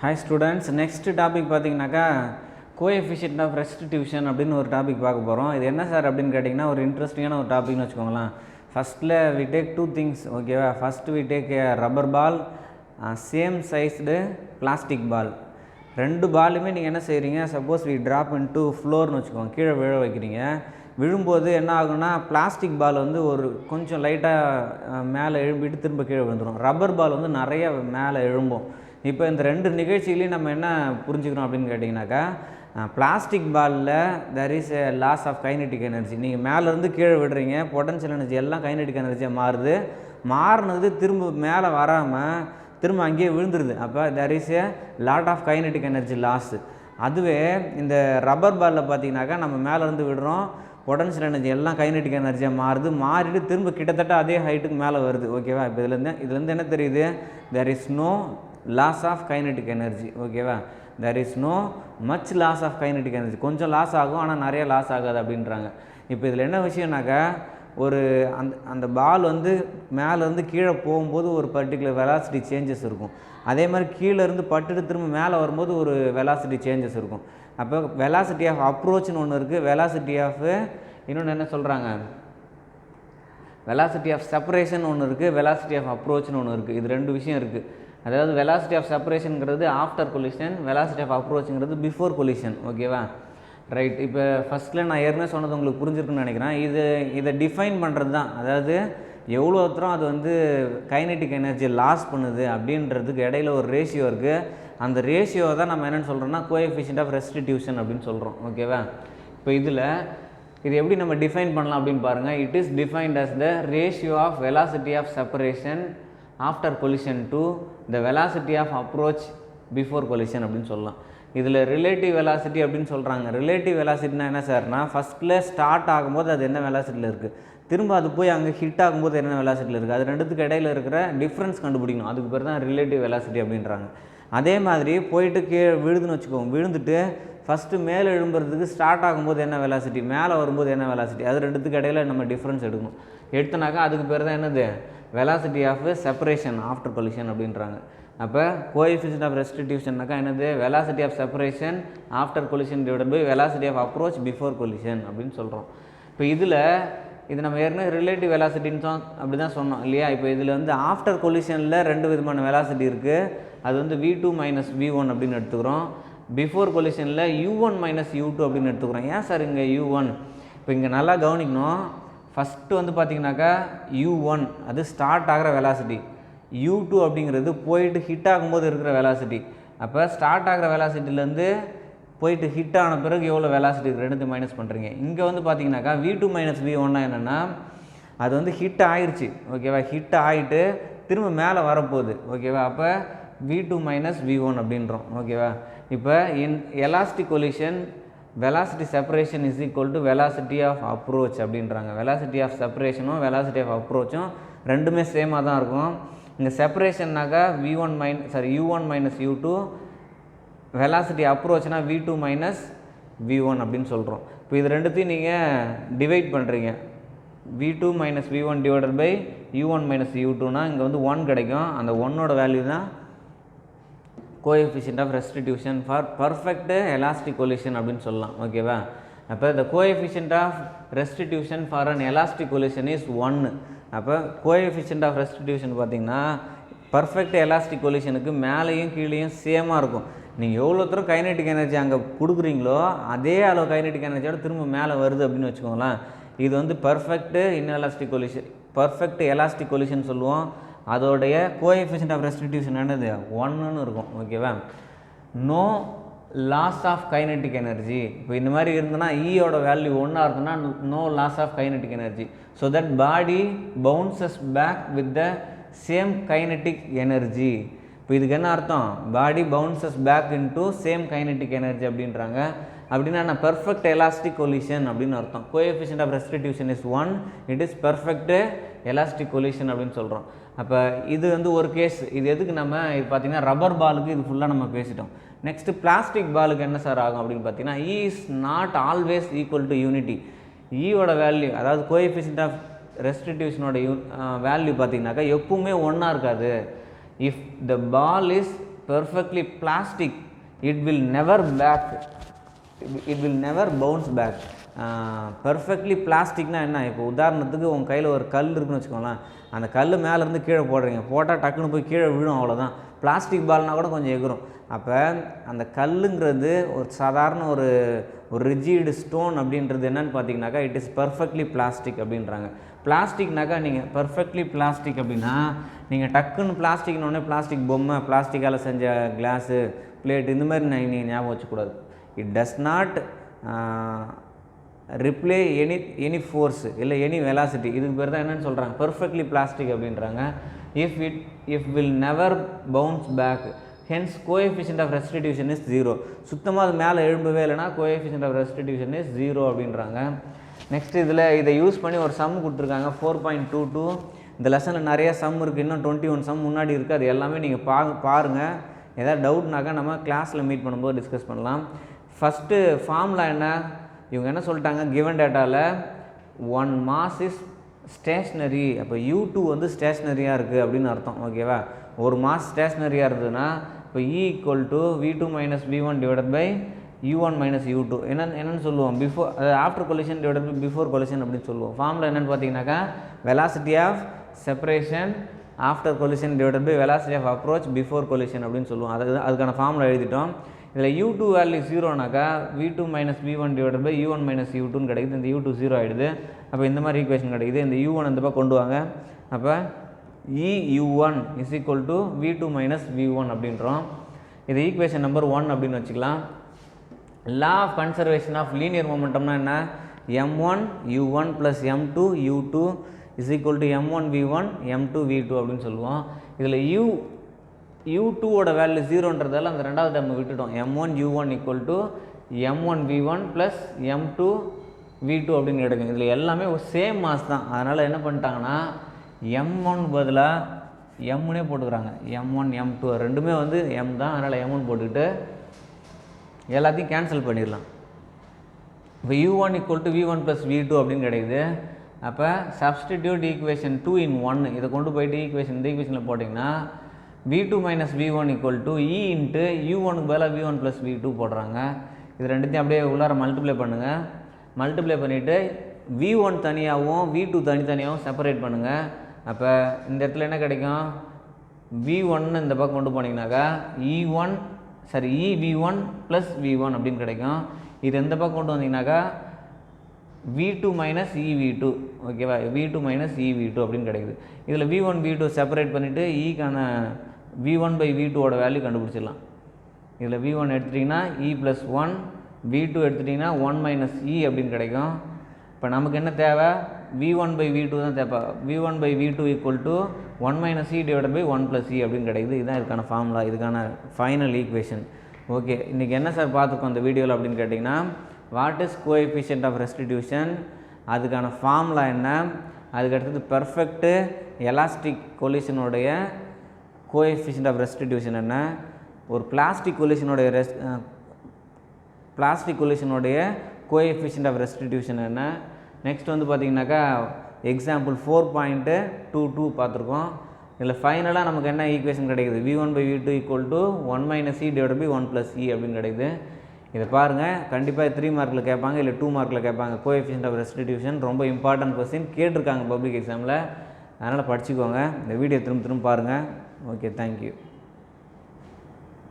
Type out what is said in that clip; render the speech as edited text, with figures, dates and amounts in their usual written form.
Hi students, next topic பார்த்தீங்கன்னாக்கா coefficient of restitution அப்படின்னு ஒரு டாபிக் பார்க்க போகிறோம். இது என்ன சார் அப்படின்னு கேட்டிங்கன்னா ஒரு இன்ட்ரெஸ்டிங்கான ஒரு டாபிக்னு வச்சுக்கோங்களேன். ஃபஸ்ட்டில் வி டேக் டூ திங்ஸ், ஓகேவா? First we take a rubber ball, same sized plastic ball. ரெண்டு பாலுமே நீங்கள் என்ன செய்கிறீங்க, சப்போஸ் வி ட்ராப் இன்ட்டு ஃப்ளோர்னு வச்சுக்கோங்க, கீழே விழ வைக்கிறீங்க. விழும்போது என்ன ஆகுன்னா பிளாஸ்டிக் பால் வந்து ஒரு கொஞ்சம் லைட்டாக மேலே எழும்பிட்டு திரும்ப கீழே விழுந்துடும். ரப்பர் பால் வந்து நிறைய மேலே எழும்பும். இப்போ இந்த ரெண்டு நிகழ்ச்சிகளையும் நம்ம என்ன புரிஞ்சுக்கிறோம் அப்படின்னு கேட்டிங்கனாக்கா, பிளாஸ்டிக் பாலில் there is a loss of kinetic energy. நீங்கள் மேலேருந்து கீழே விடுறீங்க, பொட்டன்ஷியல் எனர்ஜி எல்லாம் கைனெட்டிக் எனர்ஜியாக மாறுது. மாறினது திரும்ப மேலே வராமல் திரும்ப அங்கேயே விழுந்துருது. அப்போ there is a lot of kinetic energy loss. அதுவே இந்த ரப்பர் பாலில் பார்த்தீங்கன்னாக்கா நம்ம மேலேருந்து விடுறோம், பொட்டன்ஷியல் எனர்ஜி எல்லாம் கைனெட்டிக் எனர்ஜியாக மாறுது. மாறிட்டு திரும்ப கிட்டத்தட்ட அதே ஹைட்டுக்கு மேலே வருது, ஓகேவா? இப்போ இதுலேருந்து என்ன தெரியுது, there is no loss of kinetic energy, ஓகேவா? There is no much loss of kinetic energy. கொஞ்சம் லாஸ் ஆகும், ஆனால் நிறைய லாஸ் ஆகாது அப்படின்றாங்க. இப்போ இதில் என்ன விஷயம்னாக்கா, ஒரு அந்த பால் வந்து மேலேருந்து கீழே போகும்போது ஒரு பர்டிகுலர் வெலாசிட்டி சேஞ்சஸ் இருக்கும். அதே மாதிரி கீழேருந்து பட்டுட்டு திரும்ப மேலே வரும்போது ஒரு வெலாசிட்டி சேஞ்சஸ் இருக்கும். அப்போ வெலாசிட்டி ஆஃப் அப்ரோச்னு ஒன்று இருக்குது, வெலாசிட்டி ஆஃப் இன்னொன்று என்ன சொல்கிறாங்க, வெலாசிட்டி ஆஃப் செப்பரேஷன் ஒன்று இருக்குது, வெலாசிட்டி ஆஃப் அப்ரோச்னு ஒன்று இருக்குது. இது ரெண்டு விஷயம் இருக்குது. அதாவது வெலாசிட்டி ஆஃப் செப்பரேஷனுங்கிறது ஆஃப்டர் கொலிஷன், வெலாசிட்டி ஆஃப் அப்ரோச்சுங்கிறது பிஃபோர் கொலிஷன், ஓகேவா? ரைட். இப்போ ஃபஸ்ட்டில் நான் ஏற்கனவே சொன்னது உங்களுக்கு புரிஞ்சிருக்குன்னு நினைக்கிறேன். இதை டிஃபைன் பண்ணுறது தான், அதாவது எவ்வளோ தூரம் அது வந்து கைனெட்டிக் எனர்ஜி லாஸ் பண்ணுது அப்படின்றதுக்கு இடையில ஒரு ரேஷியோ இருக்குது. அந்த ரேஷியோவை தான் நம்ம என்னென்னு சொல்கிறோம்னா கோஎஃபிஷியன்ட் ஆஃப் ரெஸ்டிடியூஷன் அப்படின்னு சொல்கிறோம், ஓகேவா? இப்போ இது எப்படி நம்ம டிஃபைன் பண்ணலாம் அப்படின்னு பாருங்கள். It is defined as the ratio of velocity of separation after collision to the velocity of approach before collision அப்படின்னு சொல்லலாம். இதில் ரிலேட்டிவ் வெலாசிட்டி அப்படின்னு சொல்கிறாங்க. ரிலேட்டிவ் வெலாசிட்டினா என்ன சார்னா, ஃபஸ்ட்டில் ஸ்டார்ட் ஆகும்போது அது என்ன வெலாசிட்டியில் இருக்குது, திரும்ப அது போய் அங்கே ஹிட் ஆகும்போது என்ன வெலாசிட்டியில் இருக்குது, அது ரெண்டுத்துக்கு இடையில இருக்கிற டிஃப்ரென்ஸ் கண்டுபிடிக்கணும். அதுக்கு பேர் தான் ரிலேட்டிவ் வெலாசிட்டி அப்படின்றாங்க. அதே மாதிரி போயிட்டு கீழே விழுதுன்னு வச்சுக்கோங்க, விழுந்துட்டு ஃபஸ்ட்டு மேலே எழும்புறதுக்கு ஸ்டார்ட் ஆகும்போது என்ன வெலாசிட்டி, மேலே வரும்போது என்ன வெலாசிட்டி, அது ரெண்டுத்துக்கு இடையில நம்ம டிஃப்ரென்ஸ் எடுக்கணும். எடுத்தனாக்கா அதுக்கு பேர் தான் என்னது, velocity of separation after collision அப்படின்றாங்க. அப்போ கோஎஃபிஷியன்ட் ஆஃப் ரெஸ்டிடியூஷன்னாக்கா என்னது, velocity of separation after collision divided by velocity of approach before collision அப்படின்னு சொல்கிறோம். இப்போ இது நம்ம ஏற்கனவே ரிலேட்டிவ் வெலாசிட்டின்னு அப்படி தான் சொன்னோம் இல்லையா? இப்போ இதில் வந்து ஆஃப்டர் கொலிஷனில் ரெண்டு விதமான வெலாசிட்டி இருக்குது. அது வந்து V2 மைனஸ் V1 அப்படின்னு எடுத்துக்கிறோம். பிஃபோர் கொலிஷனில் U1 மைனஸ் U2 அப்படின்னு எடுத்துக்கிறோம். ஏன் சார் இங்கே U1? இப்போ இங்கே நல்லா கவனிக்கணும். ஃபஸ்ட்டு வந்து பார்த்திங்கனாக்கா U1 அது ஸ்டார்ட் ஆகிற வெலாசிட்டி, U2 அப்படிங்கிறது போயிட்டு ஹிட் ஆகும்போது இருக்கிற வெலாசிட்டி. அப்போ ஸ்டார்ட் ஆகிற வெலாசிட்டிலேருந்து போயிட்டு ஹிட் ஆன பிறகு எவ்வளோ வெலாசிட்டி இருக்குது, ரெண்டுத்தையும் மைனஸ் பண்ணுறீங்க. இங்கே வந்து பார்த்திங்கனாக்கா V2 மைனஸ் V1 என்னென்னா, அது வந்து ஹிட் ஆயிடுச்சு, ஓகேவா? ஹிட் ஆகிட்டு திரும்ப மேலே வரப்போகுது, ஓகேவா? அப்போ V2 மைனஸ் V1 அப்படின்றோம், ஓகேவா? இப்போ in elastic collision velocity separation is equal to velocity of approach அப்படின்றாங்க. வெலாசிட்டி ஆஃப் செப்பரேஷனும் வெலாசிட்டி ஆஃப் அப்ரோச்சும் ரெண்டுமே சேமாக தான் இருக்கும். இங்கே செப்பரேஷன்னாக்கா U1 மைனஸ் U2, வெலாசிட்டி அப்ரோச்னா V2 மைனஸ் V1 அப்படின்னு சொல்கிறோம். இப்போ இது ரெண்டுத்தையும் நீங்கள் டிவைட் பண்ணுறீங்க. V2 minus V1 divided by U1 minus U2னா இங்கே வந்து 1 கிடைக்கும். அந்த 1ஓட வேல்யூ தான் coefficient of restitution for perfect elastic collision அப்படின்னு சொல்லலாம், ஓகேவா? அப்போ the coefficient of restitution for an elastic collision is 1. அப்போ கோஎஃபிஷியன்ட் ஆஃப் ரெஸ்டிடியூஷன் பார்த்திங்கன்னா பர்ஃபெக்ட் எலாஸ்டிக் கொலிஷனுக்கு மேலேயும் கீழேயும் சேமாக இருக்கும். நீங்கள் எவ்வளோ தூரம் கைனெட்டிக் எனர்ஜி அங்கே கொடுக்குறீங்களோ அதே அளவு கைனெட்டிக் எனர்ஜியோட திரும்ப மேலே வருது அப்படின்னு வச்சுக்கோங்களேன். இது வந்து perfect inelastic collision, perfect elastic collision சொல்லுவோம். அதோடைய கோஎஃபிஷியன்ட் ஆஃப் ரெஸ்டிடியூஷன் என்னது, 1ன்னு இருக்கும், ஓகேவா? No loss of kinetic energy. இப்போ இந்த மாதிரி இருந்ததுன்னா ஈயோட வேல்யூ 1 இருந்ததுன்னா no loss of kinetic energy. So that body bounces back with the same kinetic energy. இப்போ இதுக்கு என்ன அர்த்தம், body bounces back into same kinetic energy அப்படின்றாங்க. அப்படின்னா நான் பெர்ஃபெக்ட் எலாஸ்டிக் கொலிஷன் அப்படின்னு அர்த்தம். Coefficient of restitution is 1, it is perfect elastic collision அப்படின்னு சொல்கிறோம். அப்போ இது வந்து ஒரு கேஸ். இது எதுக்கு நம்ம இது பார்த்திங்கன்னா ரப்பர் பாலுக்கு இது ஃபுல்லாக நம்ம பேசிட்டோம். நெக்ஸ்ட்டு பிளாஸ்டிக் பாலுக்கு என்ன சார் ஆகும் அப்படின்னு பார்த்தீங்கன்னா, E is not always equal to unity. ஈயோட வேல்யூ, அதாவது கோஎஃபிஷியன்ட் ஆஃப் ரெஸ்டிடியூஷனோட வேல்யூ பார்த்திங்கனாக்கா எப்பவுமே ஒன்றா இருக்காது. If the ball is perfectly plastic, it will never bounce back. Perfectly plasticனா என்ன? இப்போ உதாரணத்துக்கு உங்கள் கையில் ஒரு கல் இருக்குன்னு வச்சுக்கோங்களேன், அந்த கல் மேலேருந்து கீழே போடுறீங்க, போட்டால் டக்குன்னு போய் கீழே விழும், அவ்வளோதான். பிளாஸ்டிக் பால்னால் கூட கொஞ்சம் எகிரும். அப்போ அந்த கல்லுங்கிறது ஒரு சாதாரண ஒரு ரிஜிடு ஸ்டோன் அப்படின்றது என்னன்னு பார்த்தீங்கன்னாக்கா, இட் இஸ் பர்ஃபெக்ட்லி பிளாஸ்டிக் அப்படின்றாங்க. பிளாஸ்டிக்னாக்கா நீங்கள் பர்ஃபெக்ட்லி பிளாஸ்டிக் அப்படின்னா நீங்கள் டக்குன்னு பிளாஸ்டிக்னோடனே பிளாஸ்டிக் பொம்மை, பிளாஸ்டிக்கால் செஞ்ச கிளாஸு, பிளேட், இந்த மாதிரி நீங்கள் ஞாபகம் வச்சுக்கூடாது. It does not replay any force இல்லை எனி வெலாசிட்டி. இதுக்கு பேர் தான் என்னென்னு சொல்கிறாங்க, பர்ஃபெக்ட்லி பிளாஸ்டிக் அப்படின்றாங்க. If will never bounce back, hence coefficient of restitution is 0. சுத்தமாக அது மேலே எழும்பவே இல்லைனா கோஎஃபிஷியன்ட் ஆஃப் ரெஸ்டிடியூஷன் இஸ் 0 அப்படின்றாங்க. நெக்ஸ்ட் இதை யூஸ் பண்ணி ஒரு சம் கொடுத்துருக்காங்க 4.22. இந்த லெசனில் நிறைய சம் இருக்குது, இன்னும் 21 சம் முன்னாடி இருக்குது. அது எல்லாமே நீங்கள் பாருங்கள். ஏதாவது டவுட்னாக்கா நம்ம கிளாஸில் மீட் பண்ணும்போது டிஸ்கஸ் பண்ணலாம். ஃபஸ்ட்டு ஃபார்முலா என்ன? இவங்க என்ன சொல்லிட்டாங்க, கிவன் டேட்டாவில் 1 மாஸ் இஸ் ஸ்டேஷ்னரி. அப்போ U2 வந்து ஸ்டேஷ்னரியாக இருக்குது அப்படின்னு அர்த்தம். ஓகேவா? ஒரு மாஸ் ஸ்டேஷ்னரியாக இருந்ததுன்னா இப்போ E = V2 - V1 / U1 - U2 என்னென்னு சொல்லுவோம், ஆஃப்டர் கொலிஷன் / பிஃபோர் கொலிஷன் அப்படின்னு சொல்லுவோம். ஃபார்முலா என்னென்னு பார்த்தீங்கன்னாக்கா, velocity of separation after collision / velocity of approach before collision அப்படின்னு சொல்லுவோம். அதுக்கான ஃபார்முலா எழுதிட்டோம். இதில் U2 value 0னாக்கா V2 - V1 / U1 - U2ன்னு கிடைக்குது. இந்த U2 0 ஆகிடுது. அப்போ இந்த மாதிரி ஈக்குவேஷன் கிடைக்குது. இந்த U1 இந்த பக்கம் கொண்டு வாங்க. அப்போ EU1 = V2 - V1 அப்படின்றோம். இது ஈக்குவேஷன் நம்பர் 1 அப்படின்னு வச்சுக்கலாம். Law of conservation of linear மொமெண்டம்னா என்ன? M1 U1 + M2 U2 = M1 V1 M2 V2 அப்படின்னு சொல்லுவோம். இதில் U2ஓட வேல்யூ 0ன்றதால அந்த ரெண்டாவது டைம் விட்டுட்டோம். M1 U1 = M1 V1 + M2 V2 அப்படின்னு எடுக்கும். இதில் எல்லாமே சேம் மாஸ் தான். அதனால் என்ன பண்ணிட்டாங்கன்னா, M1 பதிலாக Mனே போட்டுக்கிறாங்க. M1 M2 ரெண்டுமே வந்து M தான். அதனால் M1 போட்டுக்கிட்டு எல்லாத்தையும் கேன்சல் பண்ணிடலாம். இப்போ U1 = V1 + V2 அப்படின்னு கிடைக்குது. அப்போ சப்ஸ்டிடியூட் ஈக்குவேஷன் 2 in 1 இதை கொண்டு போயிட்டு இந்த ஈக்குவேஷனில் போட்டிங்கன்னா V2 - V1 = E × U1க்கு பதிலாக V1 + V2 போடுறாங்க. இது ரெண்டுத்தையும் அப்படியே உள்ளார மல்டிப்ளை பண்ணுங்கள். மல்டிப்ளை பண்ணிவிட்டு V1 தனியாகவும் V2 தனித்தனியாகவும் செப்பரேட் பண்ணுங்கள். அப்போ இந்த இடத்துல என்ன கிடைக்கும், V1 இந்த பக்கம் கொண்டு போனீங்கன்னாக்கா EV1 + V1 அப்படின்னு கிடைக்கும். இது எந்த பக்கம் கொண்டு வந்தீங்கன்னாக்கா V2 - EV2. ஓகேவா? V2 - EV2 அப்படின்னு கிடைக்குது. இதில் V1 V2 செப்பரேட் பண்ணிவிட்டு ஈக்கான V1/V2ஓட வேல்யூ கண்டுபிடிச்சிடலாம். இதில் V1 எடுத்துட்டிங்கன்னா E + 1, V2 எடுத்துட்டிங்கன்னா 1 - E அப்படின்னு கிடைக்கும். இப்போ நமக்கு என்ன தேவை, V1/V2 தான் தேவை. V1/V2 = 1 - E / 1 + E அப்படின்னு கிடைக்குது. இதுதான் இதுக்கான ஃபார்முலா, இதுக்கான ஃபைனல் ஈக்குவேஷன். ஓகே, இன்றைக்கி என்ன சார் பார்த்துருக்கோம் அந்த வீடியோவில் அப்படின்னு கேட்டிங்கன்னா, what is coefficient of restitution, அதுக்கான ஃபார்முலா என்ன, அதுக்கடுத்தது பெர்ஃபெக்ட்டு எலாஸ்டிக் கொலிஷனுடைய கோஎஃபிஷியன்ட் ஆஃப் ரெஸ்டிடியூஷன் என்ன, ஒரு பிளாஸ்டிக் கொலிஷனுடைய கோஎஃபிஷியன்ட் ஆஃப் ரெஸ்டிடியூஷன் என்ன. நெக்ஸ்ட் வந்து பார்த்திங்கனாக்கா எக்ஸாம்பிள் 4.22 பார்த்துருக்கோம். இதில் ஃபைனலாக நமக்கு என்ன ஈக்குவேஷன் கிடைக்குது, V1/V2 = 1 - E / 1 + E அப்படின்னு கிடைக்குது. இதை பாருங்கள், கண்டிப்பாக 3 மார்க்கில் கேட்பாங்க, இல்லை 2 மார்க்கில் கேட்பாங்க. கோஎஃபிஷியன்ட் ஆஃப் ரெஸ்டிடியூஷன் ரொம்ப இம்பார்ட்டன்ட் கொஸ்டின், கேட்டிருக்காங்க பப்ளிக் எக்ஸாமில். அதனால் படிச்சுக்கோங்க. இந்த வீடியோ திரும்ப பாருங்கள். Okay, thank you.